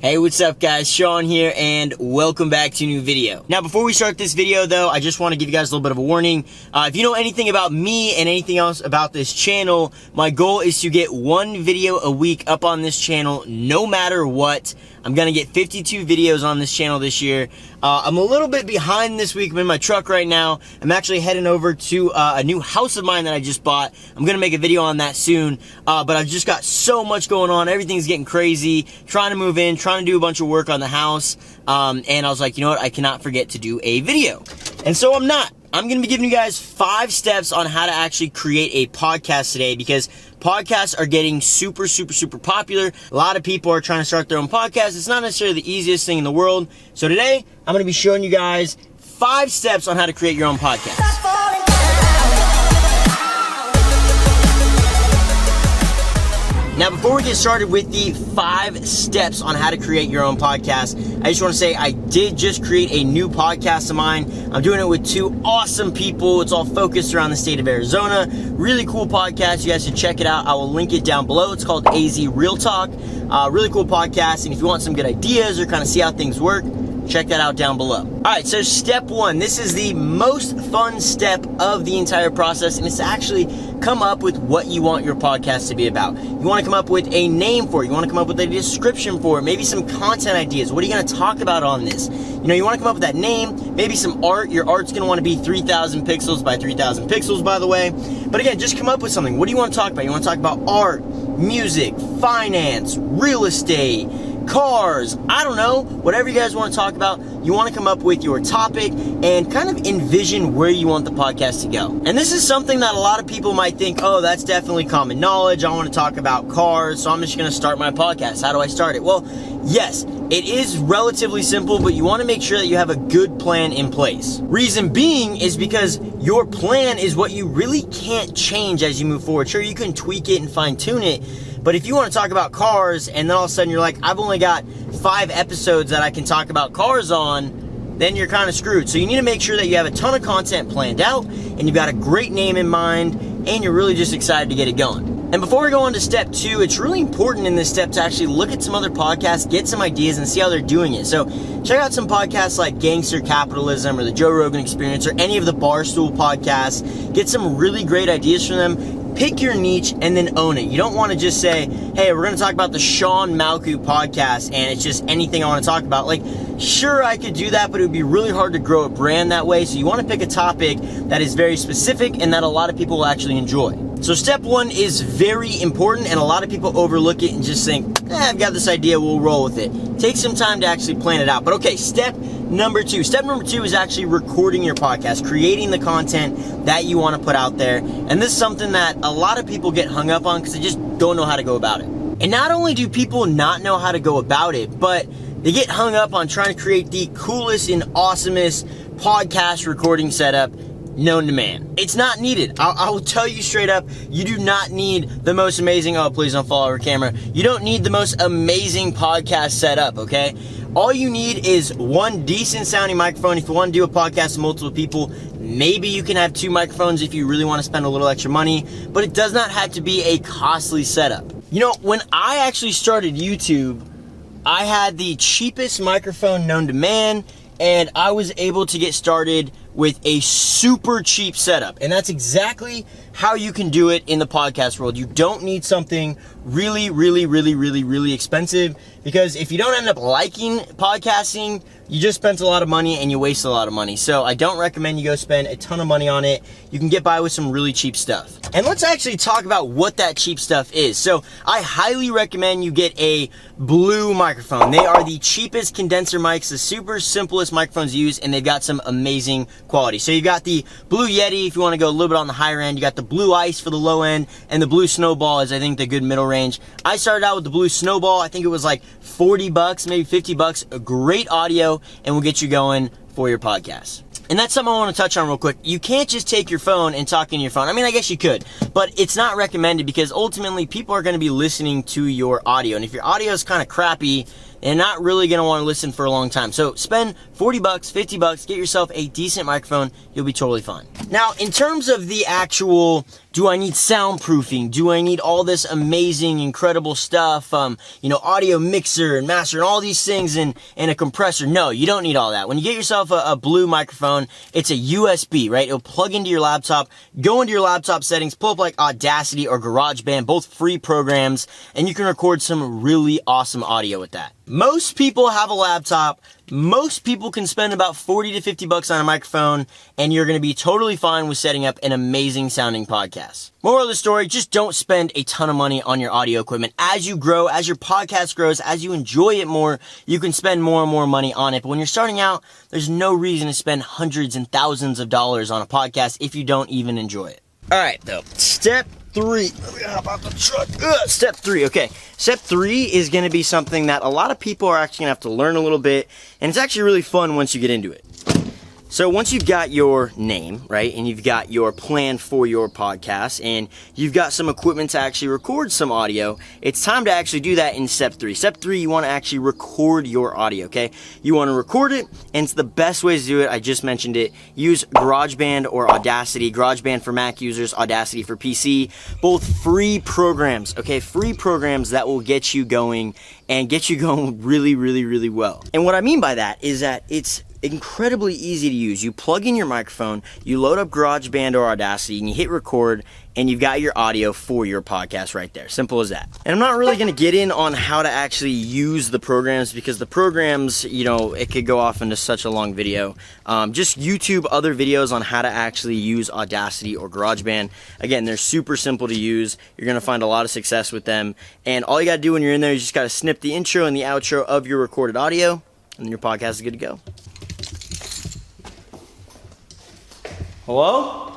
Hey, what's up guys? Shawn here and welcome back to a new video. Now before we start this video though, I just want to give you guys a little bit of a warning. If you know anything about me and anything else about this channel, my goal is to get one video a week up on this channel no matter what. I'm gonna get 52 videos on this channel this year. I'm a little bit behind this week. I'm in my truck right now. I'm actually heading over to a new house of mine that I just bought. I'm gonna make a video on that soon, but I've just got so much going on. Everything's getting crazy. Trying to move in, trying to do a bunch of work on the house, and I was like, you know what? I cannot forget to do a video. And so I'm not. I'm going to be giving you guys 5 steps on how to actually create a podcast today, because podcasts are getting super popular. A lot of people are trying to start their own podcast. It's not necessarily the easiest thing in the world. So today, I'm going to be showing you guys 5 steps on how to create your own podcast. Now, before we get started with the 5 steps on how to create your own podcast, I just want to say I did just create a new podcast of mine. I'm doing it with 2 awesome people. It's all focused around the state of Arizona. Really cool podcast. You guys should check it out. I will link it down below. It's called AZ Real Talk. Really cool podcast. And if you want some good ideas or kind of see how things work, check that out down below. All right, so step 1. This is the most fun step of the entire process, and it's to actually come up with what you want your podcast to be about. You want to come up with a name for it. You want to come up with a description for it. Maybe some content ideas. What are you going to talk about on this? You know, you want to come up with that name, maybe some art. Your art's going to want to be 3,000 pixels by 3,000 pixels, by the way. But again, just come up with something. What do you want to talk about? You want to talk about art, music, finance, real estate, cars, I don't know, whatever you guys want to talk about. You want to come up with your topic and kind of envision where you want the podcast to go. And this is something that a lot of people might think, oh, that's definitely common knowledge. I want to talk about cars, so I'm just going to start my podcast. How do I start it? Well, yes, it is relatively simple, but you want to make sure that you have a good plan in place. Reason being is because your plan is what you really can't change as you move forward. Sure, you can tweak it and fine tune it, but if you want to talk about cars and then all of a sudden you're like, I've only got 5 episodes that I can talk about cars on, then you're kind of screwed. So you need to make sure that you have a ton of content planned out and you've got a great name in mind and you're really just excited to get it going. And before we go on to step 2, it's really important in this step to actually look at some other podcasts, get some ideas, and see how they're doing it. So check out some podcasts like Gangster Capitalism or the Joe Rogan Experience or any of the Barstool podcasts. Get some really great ideas from them. Pick your niche and then own it. You don't want to just say, hey, we're going to talk about the Shawn Malkou podcast and it's just anything I want to talk about. Like, sure, I could do that, but it would be really hard to grow a brand that way. So you want to pick a topic that is very specific and that a lot of people will actually enjoy. So step 1 is very important, and a lot of people overlook it and just think, I've got this idea, we'll roll with it. Take some time to actually plan it out. But okay, step number 2. Step number 2 is actually recording your podcast, creating the content that you want to put out there. And this is something that a lot of people get hung up on because they just don't know how to go about it. And not only do people not know how to go about it, but they get hung up on trying to create the coolest and awesomest podcast recording setup known to man. It's not needed. I will tell you straight up, you do not need the most amazing, oh, please don't fall over camera. You don't need the most amazing podcast setup, okay? All you need is one decent sounding microphone. If you want to do a podcast with multiple people, maybe you can have 2 microphones if you really want to spend a little extra money, but it does not have to be a costly setup. You know, when I actually started YouTube, I had the cheapest microphone known to man, and I was able to get started with a super cheap setup. And that's exactly how you can do it in the podcast world. You don't need something really expensive, because if you don't end up liking podcasting, you just spent a lot of money and you waste a lot of money. So I don't recommend you go spend a ton of money on it. You can get by with some really cheap stuff. And let's actually talk about what that cheap stuff is. So I highly recommend you get a Blue microphone. They are the cheapest condenser mics, the super simplest microphones to use, and they've got some amazing quality. So you've got the Blue Yeti if you want to go a little bit on the higher end. You got the Blue Ice for the low end, and the Blue Snowball is, I think, the good middle range. I started out with the Blue Snowball. I think it was like $40, maybe $50. A great audio, and will get you going for your podcast. And that's something I want to touch on real quick. You can't just take your phone and talk into your phone. I mean, I guess you could, but it's not recommended because ultimately people are going to be listening to your audio. And if your audio is kind of crappy, they're not really going to want to listen for a long time. So spend $40, $50, get yourself a decent microphone. You'll be totally fine. Now, in terms of the actual Do I need soundproofing? Do I need all this amazing, incredible stuff? Audio mixer and master and all these things and a compressor. No, you don't need all that. When you get yourself a Blue microphone, it's a USB, right? It'll plug into your laptop, go into your laptop settings, pull up like Audacity or GarageBand, both free programs, and you can record some really awesome audio with that. Most people have a laptop. Most people can spend about 40 to 50 bucks on a microphone, and you're going to be totally fine with setting up an amazing sounding podcast. Moral of the story, just don't spend a ton of money on your audio equipment. As you grow, as your podcast grows, as you enjoy it more, you can spend more and more money on it. But when you're starting out, there's no reason to spend hundreds and thousands of dollars on a podcast if you don't even enjoy it. All right, though. Step 3. How about the truck? Step 3. Okay. Step 3 is going to be something that a lot of people are actually going to have to learn a little bit, and it's actually really fun once you get into it. So once you've got your name, right, and you've got your plan for your podcast, and you've got some equipment to actually record some audio, it's time to actually do that in step 3. Step 3, you want to actually record your audio, okay? You want to record it, and it's the best way to do it. I just mentioned it. Use GarageBand or Audacity. GarageBand for Mac users, Audacity for PC. Both free programs, okay? Free programs that will get you going and get you going really, really, really well. And what I mean by that is that it's incredibly easy to use. You plug in your microphone, you load up GarageBand or Audacity, and you hit record, and you've got your audio for your podcast right there. Simple as that. And I'm not really going to get in on how to actually use the programs, because the programs, it could go off into such a long video. Just YouTube other videos on how to actually use Audacity or GarageBand. Again, they're super simple to use. You're going to find a lot of success with them. And all you got to do when you're in there is just got to snip the intro and the outro of your recorded audio, and your podcast is good to go. Hello?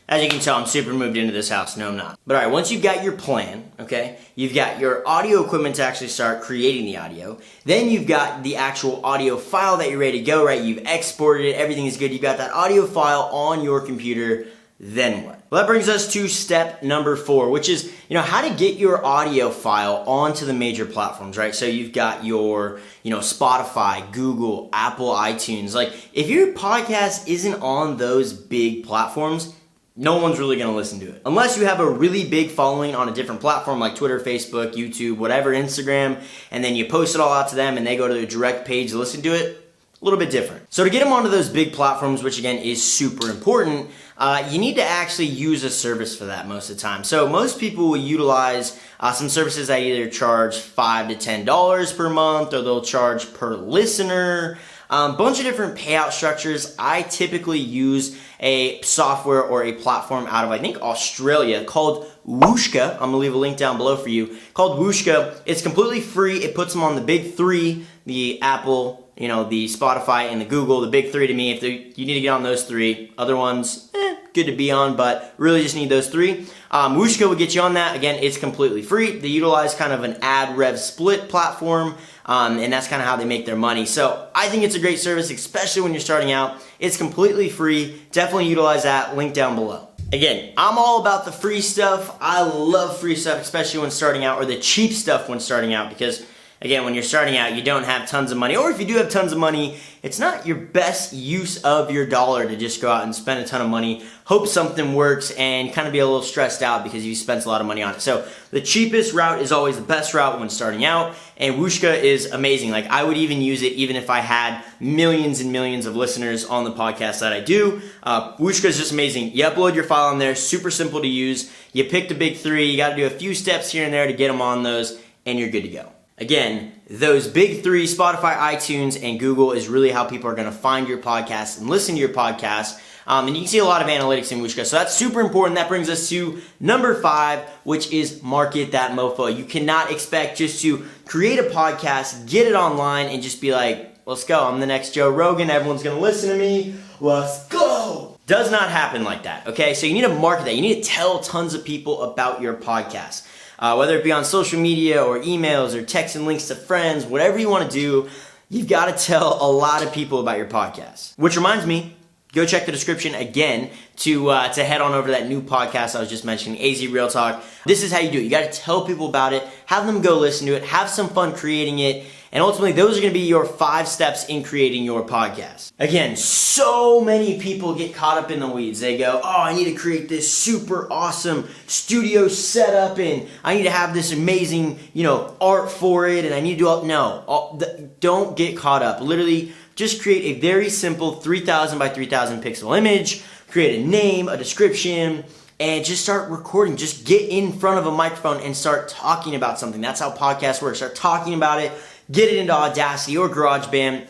As you can tell, I'm super moved into this house. No, I'm not. But all right, once you've got your plan, okay, you've got your audio equipment to actually start creating the audio. Then you've got the actual audio file that you're ready to go, right? You've exported it. Everything is good. You've got that audio file on your computer. Then what? Well, that brings us to step number 4, which is, how to get your audio file onto the major platforms, right? So you've got your, Spotify, Google, Apple, iTunes. Like, if your podcast isn't on those big platforms, no one's really going to listen to it. Unless you have a really big following on a different platform like Twitter, Facebook, YouTube, whatever, Instagram, and then you post it all out to them and they go to the direct page to listen to it. A little bit different. So to get them onto those big platforms, which again is super important, you need to actually use a service for that most of the time. So most people will utilize some services that either charge $5 to $10 per month, or they'll charge per listener. Bunch of different payout structures. I typically use a software or a platform out of, I think, Australia called Whooshka. I'm gonna leave a link down below for you. Called Whooshka. It's completely free. It puts them on the big 3, the Apple, the Spotify, and the Google. The big 3 to me. You need to get on those 3. Other ones, good to be on, but really just need those 3. Whooshka will get you on that. Again, it's completely free. They utilize kind of an ad rev split platform, and that's kind of how they make their money. So I think it's a great service, especially when you're starting out. It's completely free. Definitely utilize that. Link down below. Again, I'm all about the free stuff. I love free stuff, especially when starting out, or the cheap stuff when starting out, because again, when you're starting out, you don't have tons of money, or if you do have tons of money, it's not your best use of your dollar to just go out and spend a ton of money, hope something works, and kind of be a little stressed out because you spent a lot of money on it. So the cheapest route is always the best route when starting out, and Whooshka is amazing. Like, I would even use it even if I had millions and millions of listeners on the podcast that I do. Whooshka is just amazing. You upload your file on there, super simple to use. You pick the big 3, you got to do a few steps here and there to get them on those, and you're good to go. Again, those big 3, Spotify, iTunes, and Google, is really how people are going to find your podcast and listen to your podcast. And you can see a lot of analytics in Whooshka. So that's super important. That brings us to number 5, which is market that mofo. You cannot expect just to create a podcast, get it online, and just be like, let's go. I'm the next Joe Rogan. Everyone's going to listen to me. Let's go. Does not happen like that, okay? So you need to market that. You need to tell tons of people about your podcast. Whether it be on social media or emails or texting links to friends, whatever you want to do, you've got to tell a lot of people about your podcast. Which reminds me, go check the description again to head on over to that new podcast I was just mentioning, AZ Real Talk. This is how you do it. You got to tell people about it, have them go listen to it, have some fun creating it, And ultimately, those are going to be your 5 steps in creating your podcast. Again, so many people get caught up in the weeds. They go, oh, I need to create this super awesome studio setup, and I need to have this amazing, art for it, and I need to do all. No, don't get caught up. Literally, just create a very simple 3,000 by 3,000 pixel image, create a name, a description, and just start recording. Just get in front of a microphone and start talking about something. That's how podcasts work. Start talking about it, get it into Audacity or GarageBand,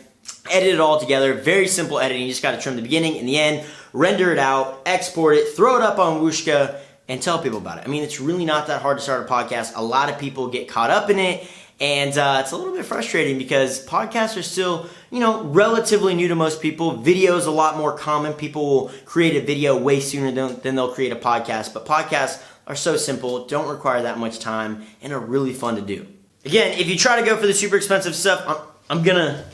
edit it all together. Very simple editing. You just got to trim the beginning and the end, render it out, export it, throw it up on Wooshka, and tell people about it. I mean, it's really not that hard to start a podcast. A lot of people get caught up in it, and it's a little bit frustrating because podcasts are still, relatively new to most people. Video is a lot more common. People will create a video way sooner than they'll create a podcast. But podcasts are so simple, don't require that much time, and are really fun to do. Again, if you try to go for the super expensive stuff, I'm gonna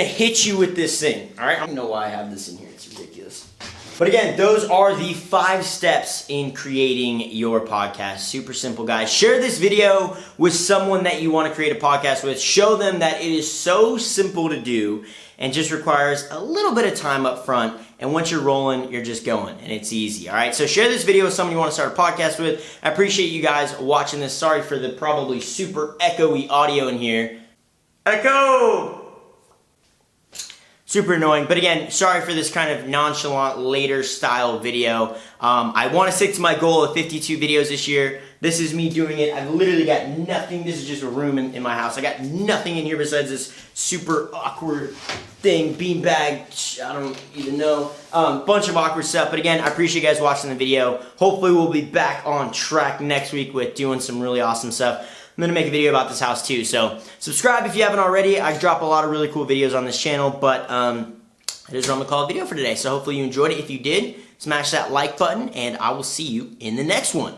hit you with this thing. All right? I don't know why I have this in here. It's ridiculous. But again, those are the 5 steps in creating your podcast. Super simple, guys. Share this video with someone that you want to create a podcast with. Show them that it is so simple to do and just requires a little bit of time up front. And once you're rolling, you're just going, and it's easy. All right, so share this video with someone you want to start a podcast with. I appreciate you guys watching this. Sorry for the probably super echoey audio in here. Echo! Super annoying, but again, sorry for this kind of nonchalant, later style video. I want to stick to my goal of 52 videos this year. This is me doing it. I've literally got nothing. This is just a room in my house. I got nothing in here besides this super awkward thing, beanbag, I don't even know. Bunch of awkward stuff, but again, I appreciate you guys watching the video. Hopefully we'll be back on track next week with doing some really awesome stuff. I'm going to make a video about this house too, so subscribe if you haven't already. I drop a lot of really cool videos on this channel, but that is what I'm going to call a video for today. So hopefully you enjoyed it. If you did, smash that like button, and I will see you in the next one.